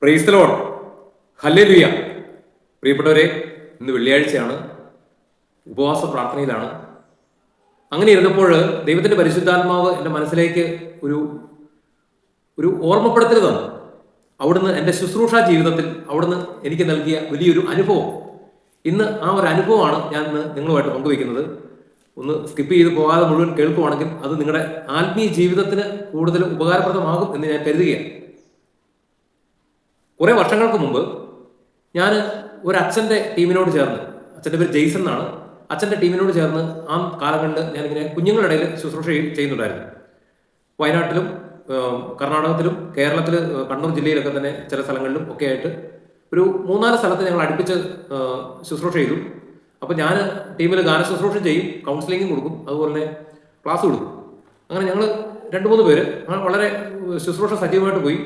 Price the Lord. Hallelujah. പ്രിയപ്പെട്ടവരെ, ഇന്ന് വെള്ളിയാഴ്ചയാണ്, ഉപവാസ പ്രാർത്ഥനയിലാണ്. അങ്ങനെ ഇരുന്നപ്പോൾ ദൈവത്തിന്റെ പരിശുദ്ധാത്മാവ് എൻ്റെ മനസ്സിലേക്ക് ഒരു ഒരു ഓർമ്മപ്പെടുത്തൽ തന്നു. അവിടുന്ന് എൻ്റെ ശുശ്രൂഷ ജീവിതത്തിൽ അവിടുന്ന് എനിക്ക് നൽകിയ വലിയൊരു അനുഭവം. ഇന്ന് ആ ഒരു അനുഭവമാണ് ഞാൻ ഇന്ന് നിങ്ങളുമായിട്ട് പങ്കുവയ്ക്കുന്നത്. ഒന്ന് സ്കിപ്പ് ചെയ്ത് പോകാതെ മുഴുവൻ കേൾക്കുവാണെങ്കിൽ അത് നിങ്ങളുടെ ആത്മീയ ജീവിതത്തിന് കൂടുതൽ ഉപകാരപ്രദമാകും എന്ന് ഞാൻ കരുതുകയാണ്. കുറേ വർഷങ്ങൾക്ക് മുമ്പ് ഞാൻ ഒരു അച്ഛൻ്റെ ടീമിനോട് ചേർന്ന്, അച്ഛൻ്റെ പേര് ജെയ്സൺ എന്നാണ്, അച്ഛൻ്റെ ടീമിനോട് ചേർന്ന് ആ കാലങ്ങളിൽ ഞാനിങ്ങനെ കുഞ്ഞുങ്ങളുടെ ഇടയിൽ ശുശ്രൂഷ ചെയ്യുന്നുണ്ടായിരുന്നു. വയനാട്ടിലും കർണാടകത്തിലും കേരളത്തിൽ കണ്ണൂർ ജില്ലയിലൊക്കെ തന്നെ ചില സ്ഥലങ്ങളിലും ഒക്കെ ആയിട്ട് ഒരു 3-4 സ്ഥലത്ത് ഞങ്ങൾ അടുപ്പിച്ച് ശുശ്രൂഷ ചെയ്തു. അപ്പോൾ ഞാൻ ടീമിൽ ഗാന ശുശ്രൂഷ ചെയ്യും, കൗൺസിലിംഗും കൊടുക്കും, അതുപോലെ തന്നെ ക്ലാസ് കൊടുക്കും. അങ്ങനെ ഞങ്ങൾ 2-3 പേര് വളരെ ശുശ്രൂഷ സജീവമായിട്ട് പോയി.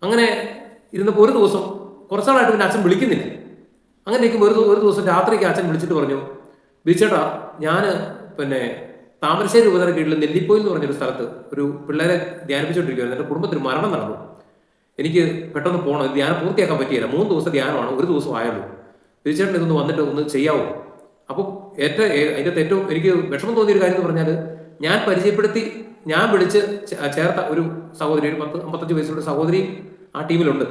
അങ്ങനെ ഇരുന്നപ്പോൾ ഒരു ദിവസം കുറച്ചാളായിട്ട് പിന്നെ അച്ഛൻ വിളിക്കുന്നില്ല. അങ്ങനെ ഇരിക്കുമ്പോൾ ഒരു ദിവസം രാത്രിക്ക് അച്ഛൻ വിളിച്ചിട്ട് പറഞ്ഞു, ബിച്ചേട്ടാ, ഞാൻ താമരശ്ശേരി ഉപനഗര കീഴിൽ നെല്ലിപ്പോയിൽ എന്ന് പറഞ്ഞൊരു സ്ഥലത്ത് ഒരു പിള്ളേരെ ധ്യാനിപ്പിച്ചുകൊണ്ടിരിക്കുകയായിരുന്നു. എൻ്റെ കുടുംബത്തിൽ മരണം നടന്നു. എനിക്ക് പെട്ടെന്ന് പോകണം, ധ്യാനം പൂർത്തിയാക്കാൻ പറ്റിയില്ല. 3 ദിവസം ധ്യാനമാണ്, ഒരു ദിവസം ആയുള്ളൂ. ബിച്ചേട്ടൻ ഇതൊന്ന് വന്നിട്ട് ഒന്ന് ചെയ്യാവോ? അപ്പം അതിൻ്റെ ഏറ്റവും എനിക്ക് വിഷമം തോന്നിയൊരു കാര്യം എന്ന് പറഞ്ഞാൽ, ഞാൻ വിളിച്ച് ചേർത്ത ഒരു സഹോദരി, ഒരു 55 വയസ്സുള്ള സഹോദരിയും ആ ടീമിലുണ്ട്.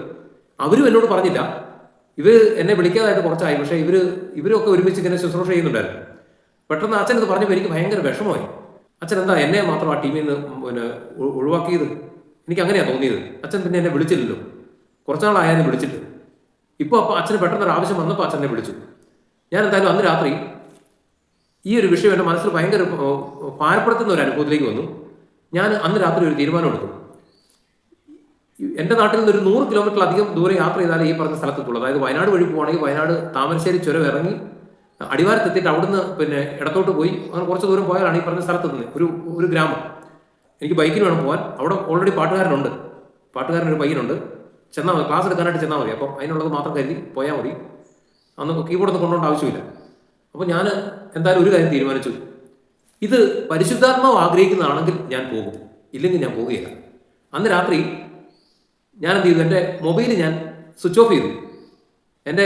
അവരും എന്നോട് പറഞ്ഞില്ല. ഇവർ എന്നെ വിളിക്കാതായിട്ട് കുറച്ചായി, പക്ഷേ ഇവരൊക്കെ ഒരുമിച്ച് ഇങ്ങനെ ശുശ്രൂഷ ചെയ്യുന്നുണ്ടായിരുന്നു. പെട്ടെന്ന് അച്ഛൻ ഇത് പറഞ്ഞപ്പോൾ എനിക്ക് ഭയങ്കര വിഷമമായി. അച്ഛൻ എന്താ എന്നെ മാത്രം ആ ടീമിൽ നിന്ന് ഒഴിവാക്കിയത്? എനിക്ക് അങ്ങനെയാണ് തോന്നിയത്. അച്ഛൻ പിന്നെ എന്നെ വിളിച്ചില്ലല്ലോ, കുറച്ചാളായാലും വിളിച്ചിട്ട്. ഇപ്പോൾ അച്ഛന് പെട്ടെന്നൊരു ആവശ്യം വന്നപ്പോൾ അച്ഛനെ വിളിച്ചു. ഞാൻ എന്തായാലും അന്ന് രാത്രി ഈ ഒരു വിഷയം എൻ്റെ മനസ്സിൽ ഭയങ്കര ഭാരപ്പെടുത്തുന്ന ഒരു അനുഭവത്തിലേക്ക് വന്നു. ഞാൻ അന്ന് രാത്രി ഒരു തീരുമാനമെടുത്തു. എൻ്റെ നാട്ടിൽ നിന്ന് ഒരു 100 കിലോമീറ്ററിലധികം ദൂരം യാത്ര ചെയ്താലേ ഈ പറഞ്ഞ സ്ഥലത്തെത്തുള്ളൂ. അതായത് വയനാട് വഴി പോവുകയാണെങ്കിൽ വയനാട് താമരശ്ശേരി ചുരം ഇറങ്ങി അടിവാരത്തെത്തിയിട്ട് അവിടുന്ന് ഇടത്തോട്ട് പോയി അങ്ങനെ കുറച്ച് ദൂരം പോയാലാണ് ഈ പറഞ്ഞ സ്ഥലത്തെത്തുന്നത്. ഒരു ഗ്രാമം. എനിക്ക് ബൈക്കിന് വേണം പോകാൻ. അവിടെ ഓൾറെഡി പാട്ടുകാരനൊരു പയ്യനുണ്ട്. ചെന്നാൽ മതി, ക്ലാസ് എടുക്കാനായിട്ട് ചെന്നാൽ മതി. അപ്പം അതിനുള്ളത് മാത്രം കരുതി പോയാൽ മതി. അന്ന് കീബോർഡൊന്നും കൊണ്ടുപോകേണ്ട ആവശ്യമില്ല. അപ്പോൾ ഞാൻ എന്തായാലും ഒരു കാര്യം തീരുമാനിച്ചു. ഇത് പരിശുദ്ധാത്മാവ് ആഗ്രഹിക്കുന്നതാണെങ്കിൽ ഞാൻ പോകും, ഇല്ലെങ്കിൽ ഞാൻ പോവുകയില്ല. അന്ന് രാത്രി ഞാൻ എന്ത് ചെയ്തു, എൻ്റെ മൊബൈൽ ഞാൻ സ്വിച്ച് ഓഫ് ചെയ്തു. എൻ്റെ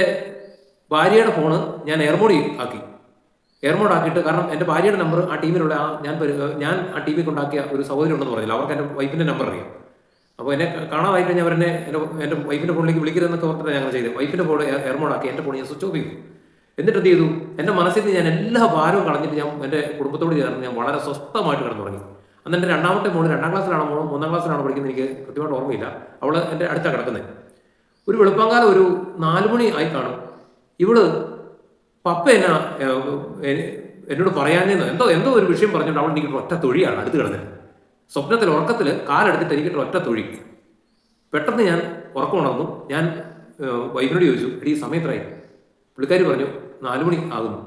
ഭാര്യയുടെ ഫോണ് ഞാൻ എയർമോഡ് ആക്കിയിട്ട്, കാരണം എൻ്റെ ഭാര്യയുടെ നമ്പർ ആ ടീമിലുള്ള ഞാൻ ആ ടീമിൽ കൊണ്ടാക്കിയ ഒരു സഹോദരി ഉണ്ടെന്ന് പറഞ്ഞില്ല, അവർക്ക് എൻ്റെ വൈഫിൻ്റെ നമ്പർ അറിയാം. അപ്പോൾ എന്നെ കാണാതായി കഴിഞ്ഞാൽ അവരെന്നെ എൻ്റെ വൈഫിൻ്റെ ഫോണിലേക്ക് വിളിക്കരുതെന്നൊക്കെ ഓർത്തിട്ട് ഞങ്ങൾ ചെയ്തത്. വൈഫിൻ്റെ ഫോൺ എയർമോഡ് ആക്കി എൻ്റെ ഫോൺ ഞാൻ സ്വിച്ച് ഓഫ് ചെയ്തു. എന്നിട്ട് എന്ത് ചെയ്തു, എൻ്റെ മനസ്സിൽ നിന്ന് ഞാൻ എല്ലാ ഭാരവും കളഞ്ഞിട്ട് ഞാൻ എൻ്റെ കുടുംബത്തോട് ചേർന്ന് ഞാൻ വളരെ സ്വസ്ഥമായിട്ട് കിടന്നു തുടങ്ങി. അന്ന് എൻ്റെ രണ്ടാമത്തെ മോള് 2ാം ക്ലാസ്സിലാണോ 3ാം ക്ലാസ്സിലാണോ പഠിക്കുന്നത് എനിക്ക് കൃത്യമായിട്ട് ഓർമ്മയില്ല. അവൾ എൻ്റെ അടുത്താണ് കിടക്കുന്നത്. ഒരു വെളുപ്പാങ്കാലം ഒരു 4 മണി ആയി കാണും. ഇവള് പപ്പ എന്നോട് പറയാനെന്ന് എന്തോ ഒരു വിഷയം പറഞ്ഞുകൊണ്ട് അവൾ എനിക്ക് ഒറ്റ തൊഴിയാണ് അടുത്ത് കിടന്നത്. സ്വപ്നത്തിൽ ഉറക്കത്തിൽ കാലെടുത്തിട്ട് എനിക്കിട്ട് ഒറ്റ തൊഴി. പെട്ടെന്ന് ഞാൻ ഉറക്കം ഉണർന്നു. ഞാൻ വൈഫിനോട് ചോദിച്ചു, എടീ സമയത്തായി? പുള്ളിക്കാരി പറഞ്ഞു 4 മണി ആകുന്നു.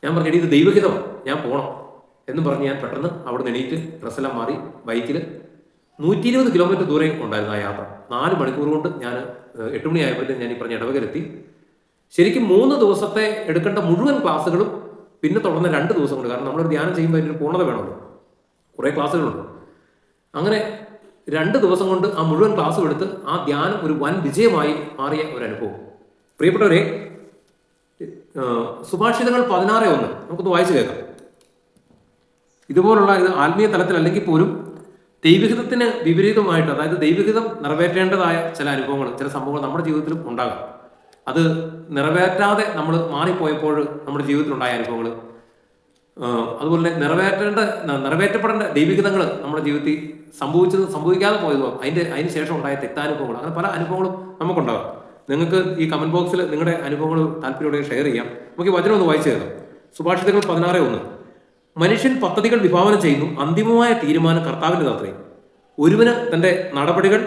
ഞാൻ പറഞ്ഞു, എടീ ഇത് ദൈവഹിതമാണ്, ഞാൻ പോകണം എന്നും പറഞ്ഞ് ഞാൻ പെട്ടെന്ന് അവിടെ നിന്ന് എണീറ്റ് ഡ്രസ്സെല്ലാം മാറി ബൈക്കിൽ 120 കിലോമീറ്റർ ദൂരം ഉണ്ടായിരുന്നു ആ യാത്ര. 4 മണിക്കൂർ കൊണ്ട് ഞാൻ 8 മണി ആയപ്പോഴത്തേക്കും ഞാൻ ഈ പറഞ്ഞ ഇടവകയിലെത്തി. ശരിക്കും 3 ദിവസത്തെ എടുക്കേണ്ട മുഴുവൻ ക്ലാസ്സുകളും പിന്നെ തുടർന്ന് 2 ദിവസം കൊണ്ട്, കാരണം നമ്മളൊരു ധ്യാനം ചെയ്യുമ്പോൾ അതിൻ്റെ ഒരു പൂർണ്ണത വേണമല്ലോ, കുറേ ക്ലാസ്സുകളുണ്ട്. അങ്ങനെ 2 ദിവസം കൊണ്ട് ആ മുഴുവൻ ക്ലാസ്സും എടുത്ത് ആ ധ്യാനം ഒരു വൻ വിജയമായി മാറിയ ഒരു അനുഭവം. പ്രിയപ്പെട്ടവരെ, സുഭാഷിതങ്ങൾ 16:1 നമുക്കൊന്ന് വായിച്ചു കേൾക്കാം. ഇതുപോലുള്ള ഇത് ആത്മീയ തലത്തിൽ അല്ലെങ്കിൽ പോലും ദൈവഹിതത്തിന് വിപരീതമായിട്ട്, അതായത് ദൈവഹിതം നിറവേറ്റേണ്ടതായ ചില അനുഭവങ്ങൾ, ചില സംഭവങ്ങൾ നമ്മുടെ ജീവിതത്തിലും ഉണ്ടാകാം. അത് നിറവേറ്റാതെ നമ്മൾ മാറിപ്പോയപ്പോൾ നമ്മുടെ ജീവിതത്തിലുണ്ടായ അനുഭവങ്ങൾ, അതുപോലെ നിറവേറ്റപ്പെടേണ്ട ദൈവികതകൾ നമ്മുടെ ജീവിതത്തിൽ സംഭവിക്കാതെ പോയതോ അതിന് ശേഷം ഉണ്ടായ തെറ്റാനുഭവങ്ങൾ, അങ്ങനെ പല അനുഭവങ്ങളും നമുക്കുണ്ടാകാം. നിങ്ങൾക്ക് ഈ കമന്റ് ബോക്സിൽ നിങ്ങളുടെ അനുഭവങ്ങൾ താല്പര്യത്തോടെ ഷെയർ ചെയ്യാം. നമുക്ക് വചനം ഒന്ന് വായിച്ചു തരാം. സുഭാഷിതങ്ങൾ 16:1. മനുഷ്യൻ പദ്ധതികൾ വിഭാവനം ചെയ്യുന്നു, അന്തിമമായ തീരുമാനം കർത്താവിൻ്റെ അത്രേ. ഒരുവന് തൻ്റെ നടപടികൾ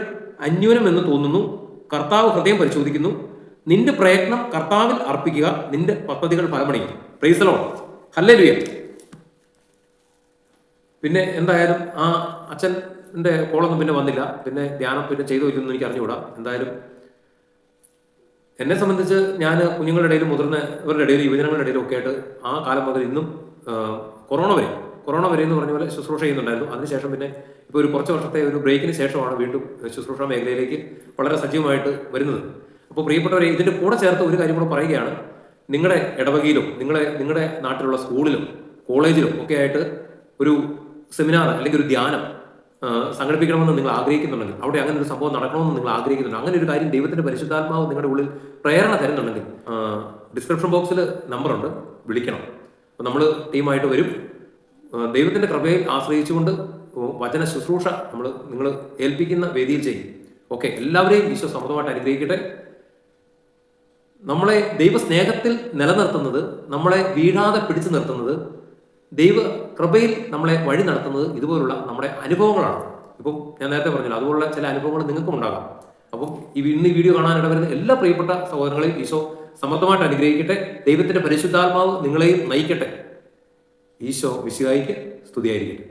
അന്യൂനമെന്ന് തോന്നുന്നു, കർത്താവ് ഹൃദയം പരിശോധിക്കുന്നു. നിന്റെ പ്രയത്നം കർത്താവിൽ അർപ്പിക്കുക, നിന്റെ പദ്ധതികൾ ഫലമണിയും. Praise the Lord. ഹല്ലേലൂയ. പിന്നെ എന്തായാലും ആ അച്ഛൻ്റെ കോളൊന്നും പിന്നെ വന്നില്ല. പിന്നെ ധ്യാനം പിന്നെ ചെയ്തോ ഇല്ലെന്ന് എനിക്ക് അറിഞ്ഞുകൂടാ. എന്തായാലും എന്നെ സംബന്ധിച്ച് ഞാൻ കുഞ്ഞുങ്ങളുടെ ഇടയിലും മുതിർന്നവരുടെ ഇടയിലും യുവജനങ്ങളുടെ ഇടയിലും ഒക്കെ ആയിട്ട് ആ കാലം മുതൽ ഇന്നും കൊറോണ കൊറോണ വരെ എന്ന് പറഞ്ഞ പോലെ ശുശ്രൂഷ ചെയ്യുന്നുണ്ടായിരുന്നു. അതിനുശേഷം പിന്നെ ഇപ്പോൾ ഒരു കുറച്ച് വർഷത്തെ ഒരു ബ്രേക്കിന് ശേഷമാണ് വീണ്ടും ശുശ്രൂഷ മേഖലയിലേക്ക് വളരെ സജീവമായിട്ട് വരുന്നത്. അപ്പോൾ പ്രിയപ്പെട്ടവരെ, ഇതിൻ്റെ കൂടെ ചേർത്ത് ഒരു കാര്യം കൂടെ പറയുകയാണ്. നിങ്ങളുടെ ഇടവകയിലും നിങ്ങളുടെ നാട്ടിലുള്ള സ്കൂളിലും കോളേജിലും ഒക്കെ ആയിട്ട് ഒരു സെമിനാർ അല്ലെങ്കിൽ ഒരു ധ്യാനം സംഘടിപ്പിക്കണമെന്ന് നിങ്ങൾ ആഗ്രഹിക്കുന്നുണ്ടെങ്കിൽ, അവിടെ അങ്ങനെ ഒരു സംഭവം നടക്കണമെന്ന് നിങ്ങൾ ആഗ്രഹിക്കുന്നുണ്ട്, അങ്ങനെ ഒരു കാര്യം ദൈവത്തിന്റെ പരിശുദ്ധാത്മാവ് നിങ്ങളുടെ ഉള്ളിൽ പ്രേരണ തരുന്നുണ്ടെങ്കിൽ ഡിസ്ക്രിപ്ഷൻ ബോക്സിൽ നമ്പറുണ്ട്, വിളിക്കണം. അപ്പോൾ നമ്മൾ ടീമായിട്ട് വരും. ദൈവത്തിന്റെ കൃപയിൽ ആശ്രയിച്ചുകൊണ്ട് വചന ശുശ്രൂഷ നിങ്ങൾ ഏൽപ്പിക്കുന്ന വേദിയിൽ ചെയ്യും. ഓക്കെ, എല്ലാവരെയും ഈശോ സമൃദ്ധമായിട്ട് അനുഗ്രഹിക്കട്ടെ. നമ്മളെ ദൈവസ്നേഹത്തിൽ നിലനിർത്തുന്നത്, നമ്മളെ വീഴാതെ പിടിച്ചു നിർത്തുന്നത്, ദൈവ കൃപയിൽ നമ്മളെ വഴി നടത്തുന്നത് ഇതുപോലുള്ള നമ്മുടെ അനുഭവങ്ങളാണ്. ഇപ്പം ഞാൻ നേരത്തെ പറഞ്ഞല്ലോ, അതുപോലുള്ള ചില അനുഭവങ്ങൾ നിങ്ങൾക്കും ഉണ്ടാകാം. അപ്പം ഇന്ന് ഈ വീഡിയോ കാണാനിട വരുന്ന എല്ലാ പ്രിയപ്പെട്ട സഹോദരങ്ങളെയും ഈശോ സമൃദ്ധമായിട്ട് അനുഗ്രഹിക്കട്ടെ. ദൈവത്തിന്റെ പരിശുദ്ധാത്മാവ് നിങ്ങളെയും നയിക്കട്ടെ. ഈശോ മിശിഹായിക്ക് സ്തുതിയായിരിക്കട്ടെ.